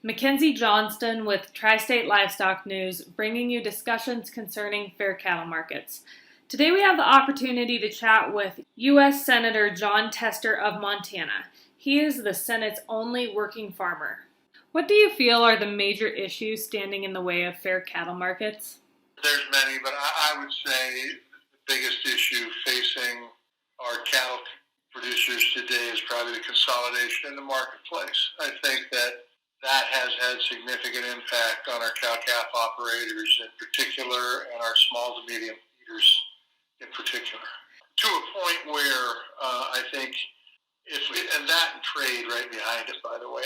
Mackenzie Johnston with Tri-State Livestock News, bringing you discussions concerning fair cattle markets. Today we have the opportunity to chat with U.S. Senator Jon Tester of Montana. He is the Senate's only working farmer. What do you feel are the major issues standing in the way of fair cattle markets? There's many, but I would say the biggest issue facing our cattle producers today is probably the consolidation in the marketplace. I think that has had significant impact on our cow-calf operators in particular and our small to medium feeders in particular. To a point where I think and that and trade right behind it, by the way.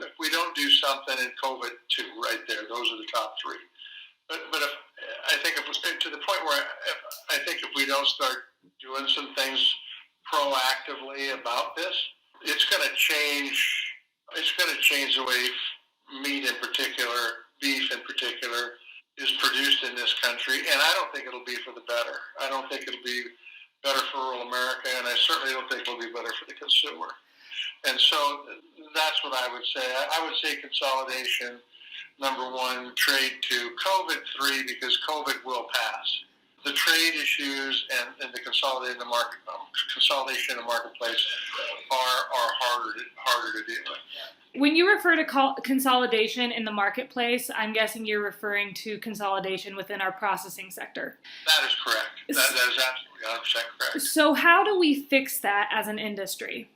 If we don't do something in COVID too, right there, those are the top three. But I think if we to the point where I think if we don't start doing some things proactively about this, it's going to change. It's going to change the way meat in particular, beef in particular, is produced in this country, and I don't think it'll be for the better. I don't think it'll be better for rural America, and I certainly don't think it'll be better for the consumer. And so that's what I would say. I would say consolidation, number one, trade two, COVID three, because COVID will pass. The trade issues and the consolidation in the marketplace are harder to deal with. When you refer to consolidation in the marketplace, I'm guessing you're referring to consolidation within our processing sector. That is correct. That is absolutely 100% correct. So how do we fix that as an industry?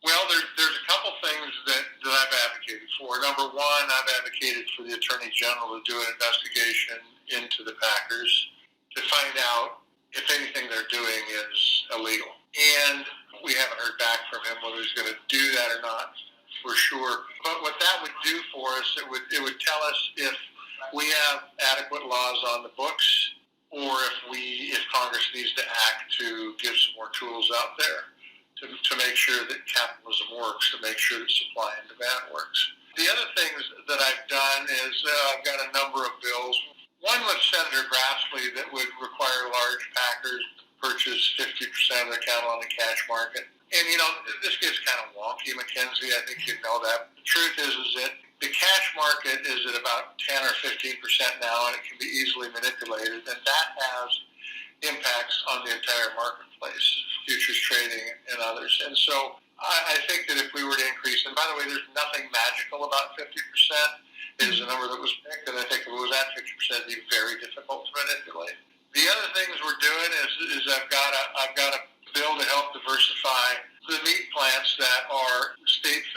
Well, there's a couple things that I've advocated for. Number one, I've advocated for the Attorney General to do an investigation into the packers to find out if anything they're doing is illegal. And we haven't heard back from him whether he's going to do that or not, for sure. But what that would do for us, it would tell us if we have adequate laws on the books, or if Congress needs to act to give some more tools out there to make sure that capitalism works, to make sure that supply and demand works. The other things that I've done is I've got a number of bills. One with Senator Grassley that would require large packers to purchase 50% of their cattle on the cash market. And, this gets kind of wonky, Mackenzie. I think you know that. The truth is that the cash market is at about 10 or 15% now, and it can be easily manipulated. And that has impacts on the entire marketplace, futures trading and others. And so I think that if we were to increase, and by the way, there's nothing magical about 50%. It is a number that was picked, and I think if it was at 50%, it'd be very difficult to manipulate. The other things we're doing is I've got a bill to help diversify the meat plants that are state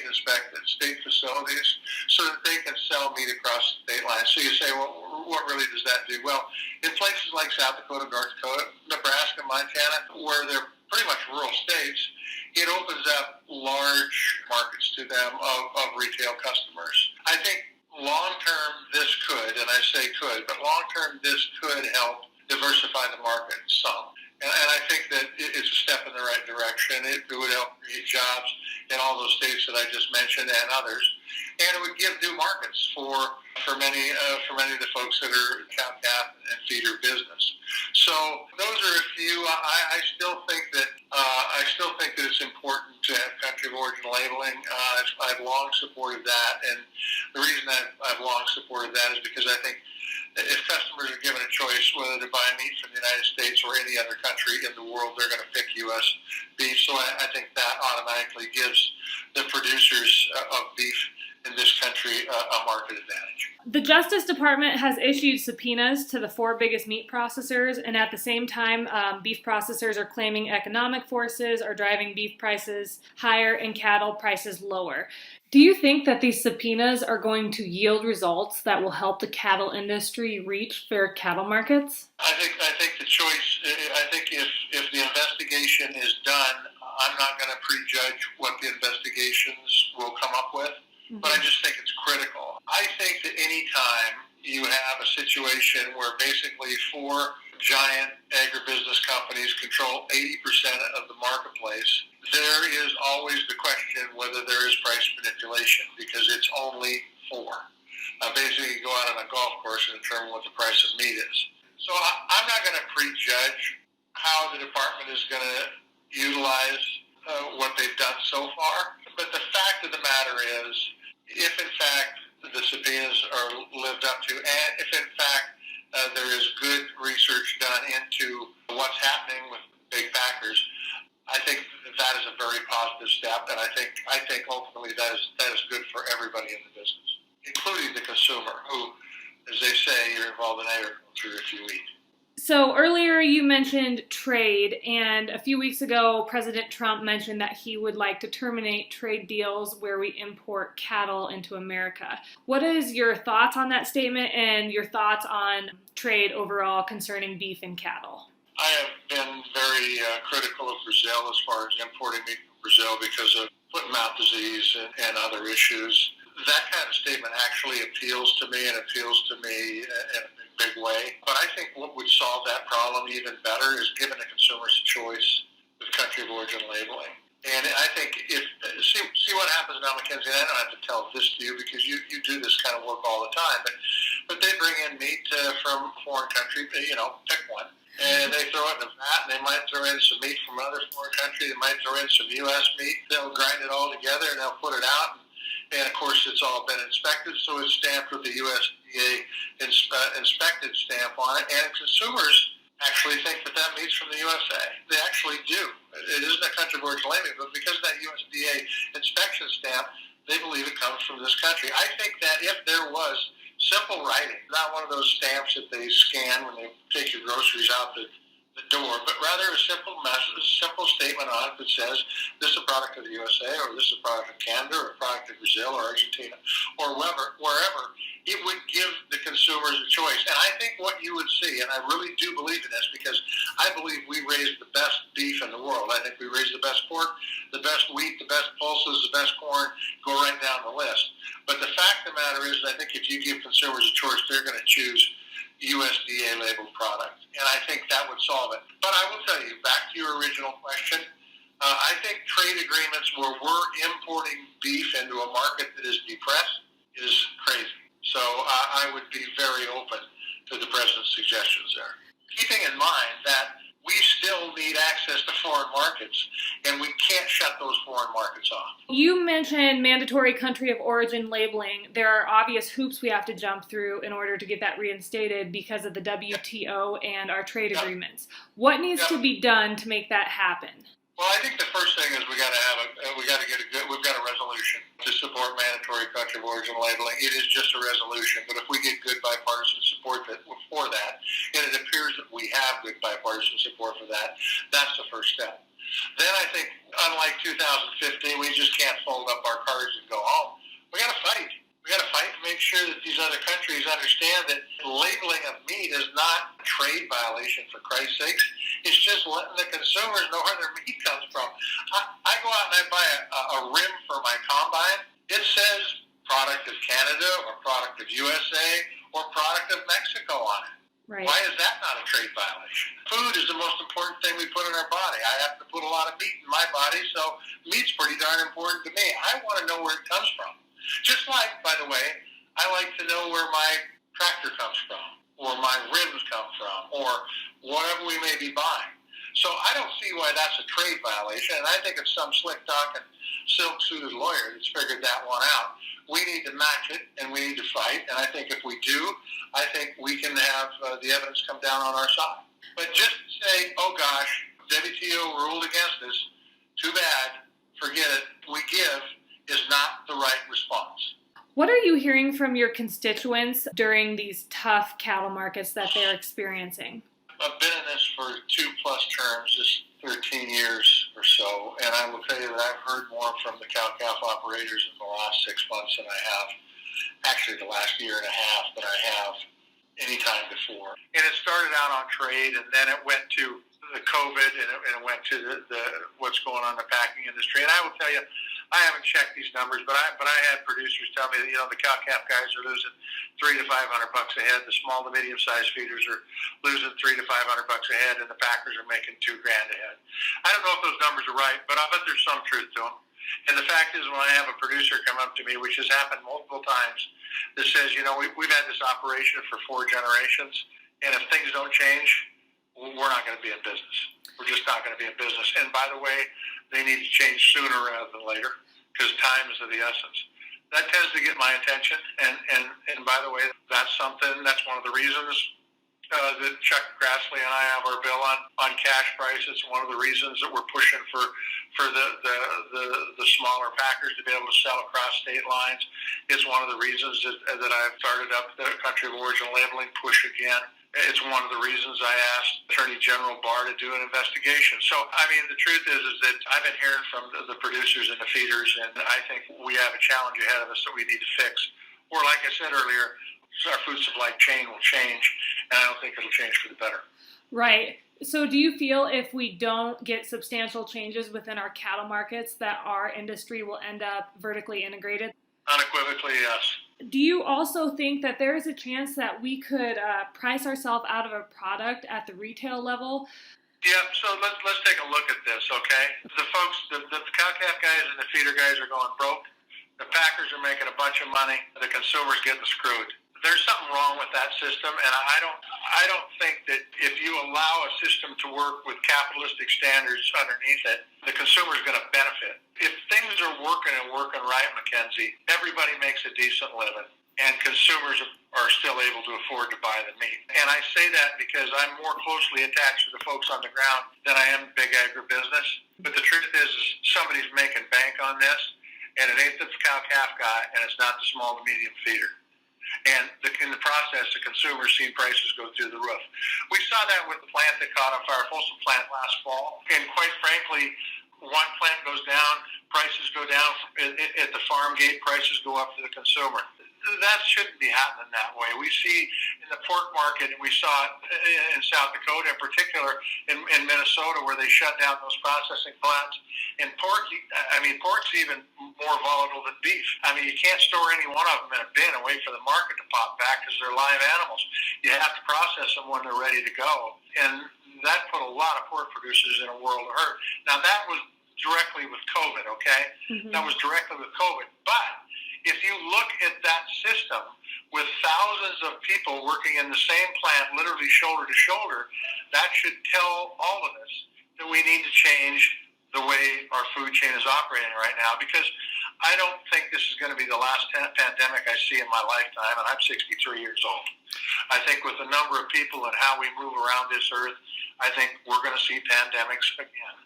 inspected, state facilities, so that they can sell meat across the state lines. So you say, well, what really does that do? Well, in places like South Dakota, North Dakota, Nebraska, Montana, where they're pretty much rural states, it opens up large markets to them of retail customers. I think long-term this could, and I say could, but long-term this could help diversify the market some. And I think that it's a step in the right direction. It would help create jobs in all those states that I just mentioned and others. And it would give new markets for many of the folks that are cow-calf and feeder business. So those are a few. I still think that it's important to have country of origin labeling. I've long supported that, and the reason I've long supported that is because I think if customers are given a choice whether to buy meat from the United States or any other country in the world, they're going to pick U.S. beef. So I think that automatically gives the producers of beef in this country a market advantage. The Justice Department has issued subpoenas to the 4 biggest meat processors, and at the same time, beef processors are claiming economic forces are driving beef prices higher and cattle prices lower. Do you think that these subpoenas are going to yield results that will help the cattle industry reach fair cattle markets? I think the choice. I think if the investigation is done, I'm not going to prejudge what the investigations will come up with. But I just think it's critical. I think that any time you have a situation where basically 4 giant agribusiness companies control 80% of the marketplace, there is always the question whether there is price manipulation, because it's only 4. Basically, you go out on a golf course and determine what the price of meat is. So I'm not going to prejudge how the department is going to utilize what they've done so far. But the fact of the matter is, if in fact the subpoenas are lived up to, and if in fact there is good research done into what's happening with big packers, I think that is a very positive step, and I think ultimately that is good for everybody in the business, including the consumer, who, as they say, you're involved in agriculture if you eat. So earlier you mentioned trade, and a few weeks ago President Trump mentioned that he would like to terminate trade deals where we import cattle into America. What is your thoughts on that statement and your thoughts on trade overall concerning beef and cattle? I have been very critical of Brazil as far as importing meat from Brazil because of foot and mouth disease and other issues. That kind of statement actually appeals to me, and appeals to me in a big way. But I think what would solve that problem even better is giving the consumers a choice with country of origin labeling. And I think see what happens now, Mackenzie. And I don't have to tell this to you because you do this kind of work all the time. But they bring in meat from a foreign country. Pick one. And they throw it in a vat, and they might throw in some meat from another foreign country. They might throw in some U.S. meat. They'll grind it all together, and they'll put it out. And, of course, it's all been inspected, so it's stamped with the USDA inspected stamp on it. And consumers actually think that meat's from the USA. They actually do. It isn't a country of origin labeling, but because of that USDA inspection stamp, they believe it comes from this country. I think that if there was simple writing, not one of those stamps that they scan when they take your groceries out the door, but rather a simple message, a simple statement on it that says this is a product of the USA, or this is a product of Canada, or a product of Brazil, or Argentina, or wherever, it would give the consumers a choice. And I think what you would see, and I really do believe in this, because I believe we raise the best beef in the world. I think we raise the best pork, the best wheat, the best pulses, the best corn, go right down the list. But the fact of the matter is, I think if you give consumers a choice, they're going to choose USDA labeled product. And I think that would solve it. But I will tell you, back to your original question, I think trade agreements where we're importing beef into a market that is depressed is crazy. So I would be very open to the president's suggestions there. Keeping in mind that we still need access to foreign markets, and we can't shut those foreign markets off. You mentioned mandatory country of origin labeling. There are obvious hoops we have to jump through in order to get that reinstated because of the WTO and our trade agreements. What needs to be done to make that happen? Well, I think the first thing is we've got a resolution to support mandatory country of origin labeling. It is just a resolution, but if we get good bipartisan support for that, and it appears that we have good bipartisan support for that, that's the first step. Then I think, unlike 2015, we just can't fold up our cards and go home. We got to fight. We got to fight to make sure that these other countries understand that labeling of meat is not a trade violation, for Christ's sakes. It's just letting the consumers know where their meat comes from. I go out and I buy a rim for my combine. It says product of Canada, or product of USA, or product of Mexico on it. Right. Why is that not a trade violation? Food is the most important thing we put in our body. I have to put a lot of meat in my body, so meat's pretty darn important to me. I want to know where it comes from. Just like, by the way, I like to know where my tractor comes from, or my rims come from, or whatever we may be buying. So I don't see why that's a trade violation, and I think it's some slick-talking, silk-suited lawyer that's figured that one out. We need to match it, and we need to fight, and I think if we do, I think we can have the evidence come down on our side. But just to say, oh gosh, WTO ruled against us, too bad, forget it, we give, is not the right response. What are you hearing from your constituents during these tough cattle markets that they're experiencing? I've been in this for 2+ terms, just 13 years or so, and I will tell you that I've heard more from the cow-calf operators in the last 6 months than I have, actually the last year and a half, than I have any time before. And it started out on trade, and then it went to the COVID, and it went to the what's going on in the packing industry. And I will tell you, I haven't checked these numbers, but I had producers tell me that the cow-calf guys are losing $300 to $500 a head. The small to medium-sized feeders are losing $300 to $500 a head, and the packers are making $2,000 a head. I don't know if those numbers are right, but I bet there's some truth to them. And the fact is, when I have a producer come up to me, which has happened multiple times, that says, we've had this operation for 4 generations, and if things don't change, we're not going to be in business. We're just not going to be in business. And by the way, they need to change sooner rather than later, because time is of the essence. That tends to get my attention, and by the way, that's one of the reasons that Chuck Grassley and I have our bill on cash prices. One of the reasons that we're pushing for the smaller packers to be able to sell across state lines. It's one of the reasons that I've started up the country of origin labeling push again. It's one of the reasons I asked Attorney General Barr to do an investigation. So, I mean, the truth is that I've been hearing from the producers and the feeders, and I think we have a challenge ahead of us that we need to fix. Or, like I said earlier, our food supply chain will change, and I don't think it'll change for the better. Right. So do you feel if we don't get substantial changes within our cattle markets that our industry will end up vertically integrated? Unequivocally, yes. Do you also think that there is a chance that we could price ourselves out of a product at the retail level? Yeah, so let's take a look at this, okay? The folks, the cow-calf guys and the feeder guys are going broke. The packers are making a bunch of money. The consumer's getting screwed. There's something wrong with that system, and I don't think that if you allow a system to work with capitalistic standards underneath it, the consumer's going to benefit. If things are working right, Mackenzie, everybody makes a decent living, and consumers are still able to afford to buy the meat. And I say that because I'm more closely attached to the folks on the ground than I am big agribusiness. But the truth is somebody's making bank on this, and it ain't the cow-calf guy, and it's not the small to medium feeder. And in the process, the consumers seen prices go through the roof. We saw that with the plant that caught on fire, Folsom plant last fall. And quite frankly, one plant goes down, prices go down at the farm gate, prices go up to the consumer. That shouldn't be happening that way. We see in the pork market, and we saw it in South Dakota in particular, in Minnesota, where they shut down those processing plants. And pork's even more volatile than beef. I mean, you can't store any one of them in a bin and wait for the market to pop back because they're live animals. You have to process them when they're ready to go. And that put a lot of pork producers in a world of hurt. Now, that was directly with COVID, okay? Mm-hmm. That was directly with COVID. But if you look at that system with thousands of people working in the same plant, literally shoulder to shoulder, that should tell all of us that we need to change the way our food chain is operating right now, because I don't think this is going to be the last pandemic I see in my lifetime, and I'm 63 years old. I think with the number of people and how we move around this earth, I think we're going to see pandemics again.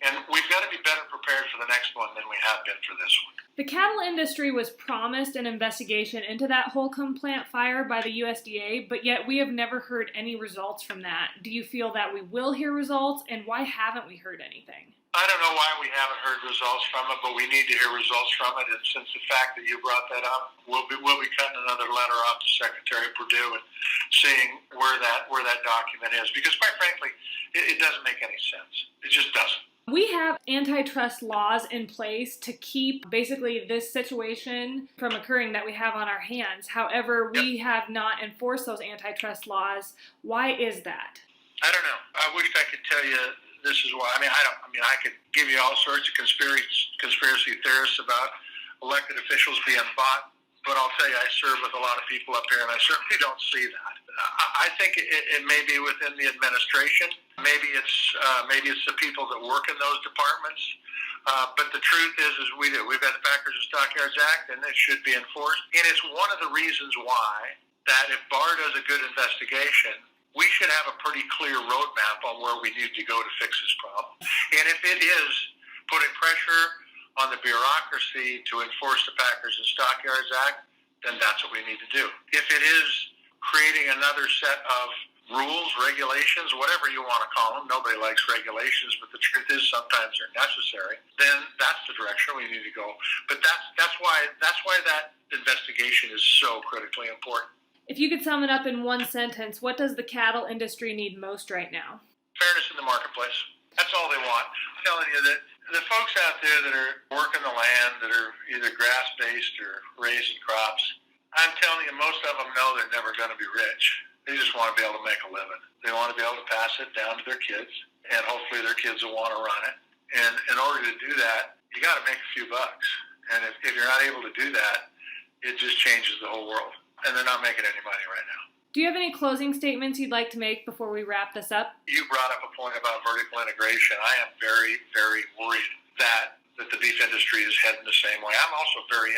And we've got to be better prepared for the next one than we have been for this one. The cattle industry was promised an investigation into that Holcomb plant fire by the USDA, but yet we have never heard any results from that. Do you feel that we will hear results, and why haven't we heard anything? I don't know why we haven't heard results from it, but we need to hear results from it. And since the fact that you brought that up, we'll be cutting another letter off to Secretary Perdue and seeing where that document is. Because quite frankly, it doesn't make any sense. It just doesn't. We have antitrust laws in place to keep basically this situation from occurring that we have on our hands. However, we have not enforced those antitrust laws. Why is that? I don't know. I wish I could tell you this is why. I could give you all sorts of conspiracy theorists about elected officials being bought, but I'll tell you, I serve with a lot of people up here, and I certainly don't see that. I think it may be within the administration. Maybe it's the people that work in those departments. But the truth is we do. We've got the Packers and Stockyards Act, and it should be enforced. And it's one of the reasons why that if Barr does a good investigation, we should have a pretty clear roadmap on where we need to go to fix this problem. And if it is putting pressure on the bureaucracy to enforce the Packers and Stockyards Act, then that's what we need to do. If it is creating another set of rules, regulations, whatever you want to call them, nobody likes regulations, but the truth is sometimes they're necessary, then that's the direction we need to go. But that's why that investigation is so critically important. If you could sum it up in one sentence, what does the cattle industry need most right now? Fairness in the marketplace. That's all they want. I'm telling you that the folks out there that are working the land, that are either grass-based or raising crops, I'm telling you, most of them know they're never going to be rich. They just want to be able to make a living. They want to be able to pass it down to their kids, and hopefully their kids will want to run it. And in order to do that, you got to make a few bucks. And if you're not able to do that, it just changes the whole world. And they're not making any money right now. Do you have any closing statements you'd like to make before we wrap this up? You brought up a point about vertical integration. I am very, very worried that that the beef industry is heading the same way. I'm also very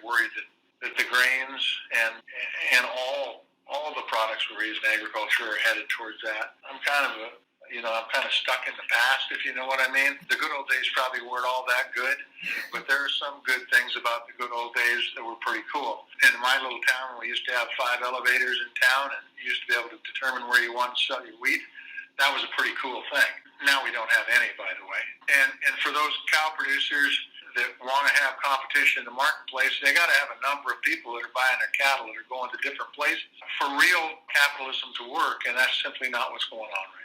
worried that the grains and all the products we use in agriculture are headed towards that. I'm kind of stuck in the past, if you know what I mean. The good old days probably weren't all that good, but there are some good things about the good old days that were pretty cool. In my little town, we used to have 5 elevators in town, and you used to be able to determine where you want to sell your wheat. That was a pretty cool thing. Now we don't have any, by the way. And for those cow producers that want to have competition in the marketplace, they got to have a number of people that are buying their cattle that are going to different places for real capitalism to work, and that's simply not what's going on right now.